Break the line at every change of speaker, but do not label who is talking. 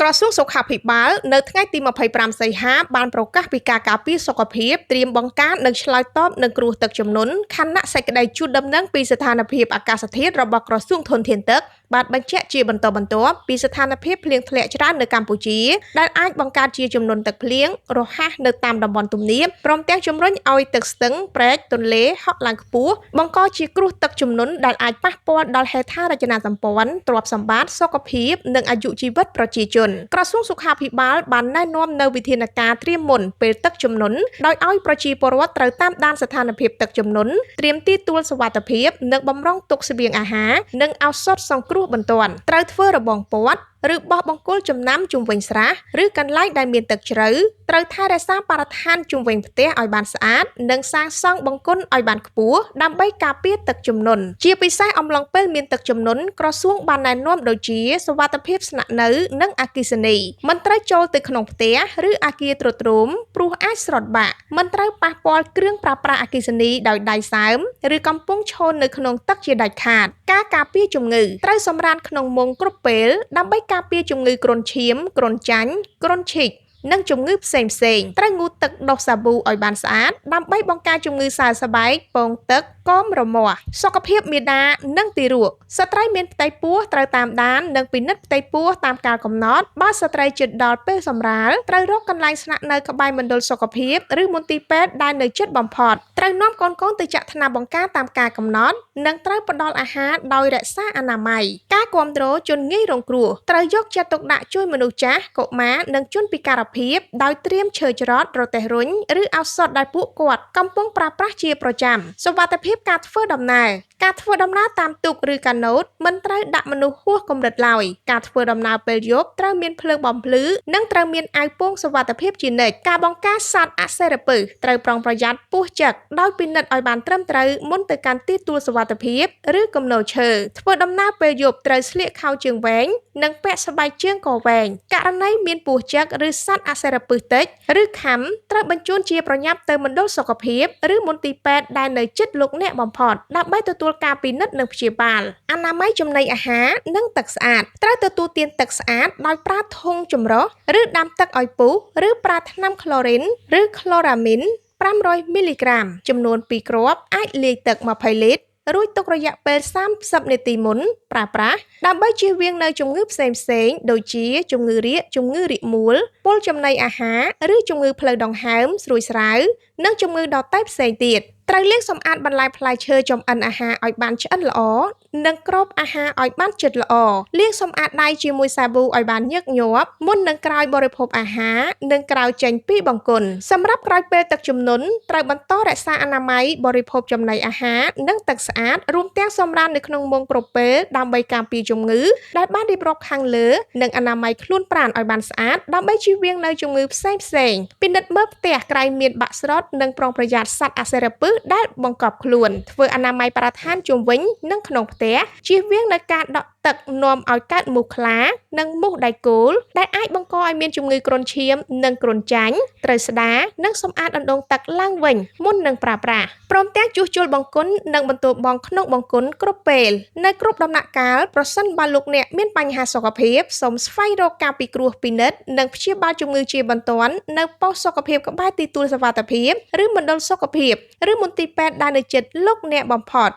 ក្រសួងសុខាភិបាលនៅថ្ងៃទី25 សីហាបានប្រកាសពីការការពារសុខភាពត្រៀមបង្ការនិងឆ្លើយតបនឹងគ្រោះទឹកជំនន់ខណៈសេចក្តីជូនដំណឹងពីស្ថានភាពអាកាសធាតុរបស់ក្រសួងធនធានទឹកបានបញ្ជាក់ជាបន្តបន្ទាប់ពីស្ថានភាពភ្លៀងធ្លាក់ច្រើននៅកម្ពុជាដែលអាចបង្កើតជាជំនន់ទឹកភ្លៀងរហ័សនៅតាមតំបន់ទំនាបព្រមទាំងជំរុញឲ្យទឹកស្ទឹងព្រែកទន្លេហក់ឡើងខ្ពស់បង្កជាគ្រោះទឹកជំនន់ដែលអាចប៉ះពាល់ដល់ហេដ្ឋារចនាសម្ព័ន្ធទ្រព្យសម្បត្តិសុខភាពនិងអាយុជីវិតប្រជាជនក្រសួងសុខាភិបាលបានណែនាំនូវវិធានការត្រៀមមុនពេលទឹកជំនន់ដោយឲ្យប្រជាពលរដ្ឋត្រូវតាមដានស្ថានភាពទឹកជំនន់ត្រៀមទីទួលសុវត្ថិភាពនិងបម្រុងទុកស្បៀងអាហារនិងឱសថសង្គ្រោះបន្ទាន់ត្រូវធ្វើរបងព័ទ្ធឬបោះបង្គោលចំណាំជុំវិញស្រះឬកន្លែងដែលមានទឹកជ្រៅត្រូវថែរក្សាបរិស្ថានជុំវិញផ្ទះឲ្យបានស្អាតនិងសាងសង់បង្គន់ឲ្យបានខ្ពស់ដើម្បីការពារទឹកជំនន់ជាពិសេសអំឡុងពេលមានទឹកជំនន់ក្រសួងបានណែនាំដូចជាសុវត្ថិភាពស្នាក់នៅនិងអគ្គិសនីមិនត្រូវចូលទៅក្នុងផ្ទះឬអគារទ្រុឌទ្រោមព្រោះអាចស្រត់បាក់មិនត្រូវប៉ះពាល់គ្រឿងប្រើប្រាស់អគ្គិសនីដោយដៃសើមឬកំពុងឈរនៅក្នុងទឹកជាដាច់ខាតការការពារជំងឺត្រូវសម្រានក្នុងមុងគ្រប់ពេលដើម្បីការពារជំងឺគ្រុនឈាមគ្រុនចាញ់គ្រុនឈីកនិងជំងឺផ្សេងត្រូវងូតទឹកដុសសាប៊ូឲ្យបានស្អាតដើម្បីបង្ការជំងឺសើស្បែកពងទឹកកមរមាស់សុខភាពមាតានិងទារកស្ត្រីមានផ្ទៃពោះត្រូវតាមដាននិងពិនិត្យផ្ទៃពោះតាមកាលកំណត់បើស្ត្រីជិតដល់ពេលសម្រាលត្រូវរកកន្លែងស្នាក់នៅក្បែរមណ្ឌលសុខភាពឬមន្ទីរពេទ្យដែលនៅជិតបំផុតត្រូវនាំកូនៗទៅចាក់ថ្នាំបង្ការតាមការកំណត់និងត្រូវផ្ដល់អាហារដោយរក្សាអនាម័យការគាំទ្រជនងាយរងគ្រោះត្រូវយកចិត្តទុកដាក់ជួយមនុស្សចាស់កុមារនិងជនពិការភាពដោយត្រៀមឈើច្រត់រទេះរុញឬឱសថដែលពួកគាត់កំពុងប្រើប្រាស់ជាប្រចាំសុវត្ថិភាពការធ្វើដំណើរតាមទូកឬកាណូតមិនត្រូវដាក់មនុស្សហួសកម្រិតឡើយការធ្វើដំណើរពេលយប់ត្រូវមានភ្លើងបំភ្លឺនិងត្រូវមានអាវពោងសុវត្ថិភាពជានិច្ចការបង្ការសត្វអសិរពិសត្រូវប្រុងប្រយ័ត្នពស់ចឹកដោយពិនិត្យឲ្យបានត្រឹមត្រូវមុនទៅកាន់ទីទួលសុវត្ថិភាពឬគំនរឈើធ្វើដំណើរពេលយប់ត្រូវស្លៀកខោជើងវែងនិងពាក់ស្បែកជើងកវែងករណីមានពស់ចឹកឬសត្វអសិរពិសតិចឬខាំត្រូវបញ្ជូនជាប្រញាប់ទៅមណ្ឌលសុខភាពឬមន្ទីរពេទ្យដែលនៅជិតលោកអ្នកបំផុតដើម្បីទទួលការពិនិត្យនិងព្យាបាលអនាម័យចំណីអាហារនិងទឹកស្អាតត្រូវទទួលទានទឹកស្អាតដោយប្រើធុងចម្រោះឬដាំទឹកឲ្យពុះឬប្រើថ្នាំក្លរីនឬក្លរ៉ាមីន500 មីលីក្រាមចំនួន2គ្រាប់អាចលាយទឹក20 លីត្ររួចទុករយៈពេល30 នាទីមុនប្រើប្រាស់ដើម្បីជៀសវាងនៅជំងឺផ្សេងដូចជាជំងឺរាគជំងឺរាគមូលពុលចំណីអាហារឬជំងឺផ្លូវដង្ហើមស្រួយស្រាវនិងជំងឺដតៃផ្សេងទៀតត្រូវលាងសម្អាតបន្លែផ្លែឈើចម្អិនអាហារឲ្យបានឆ្អិនល្អនិងគ្របអាហារឲ្យបានជិតល្អលាងសម្អាតដៃជាមួយសាប៊ូឲ្យបានញឹកញាប់មុននឹងក្រោយបរិភោគអាហារនិងក្រោយចេញពីបង្គន់សម្រាប់ក្រោយពេលទឹកជំនន់ត្រូវបន្តរក្សាអនាម័យបរិភោគចំណីអាហារនិងទឹកស្អាតរួមទាំងសម្រាននៅក្នុងមុងគ្រប់ពេលដើម្បីការពារជំងឺដែលបានរៀបរាប់ខាងលើនិងអនាម័យខ្លួនប្រាណឲ្យបានស្អាតដើម្បីជៀសវាងនៅជំងឺផ្សេងពិនិត្យមើលផ្ទះក្រែងមានបាក់ស្រុតនិងប្រុងប្រយ័ត្នសត្វអសិរពិសដែលបង្កប់ខ្លួនធ្វើអនាម័យបរិស្ថានជុំវិញនិងក្នុងផ្ទះជៀសវាងនៅការដក់ទឹកនាំឲ្យកើតមូសខ្លានិងមូសដៃគោលដែលអាចបង្កឲ្យមានជំងឺគ្រុនឈាមនិងគ្រុនចាញ់ត្រូវស្ដារនិងសម្អាតអណ្ដូងទឹកឡើងវិញមុននឹងប្រើប្រាស់ព្រមទាំងជួសជុលបង្គន់និងបន្ទោបង់ក្នុងបង្គន់គ្រប់ពេលនៅគ្រប់ដំណាក់កាលប្រសិនបើលោកអ្នកមានបញ្ហាសុខភាពសូមស្វែងរកការពិគ្រោះពិនិត្យនិងព្យាបាលជំងឺជាបន្ទាន់នៅប៉ុស្តិ៍សុខភាពក្បែរទីទួលសុវត្ថិភាពឬមណ្ឌលសុខភាពឬមន្ទីរពេទ្យដែលនៅជិតលោកអ្នកបំផុត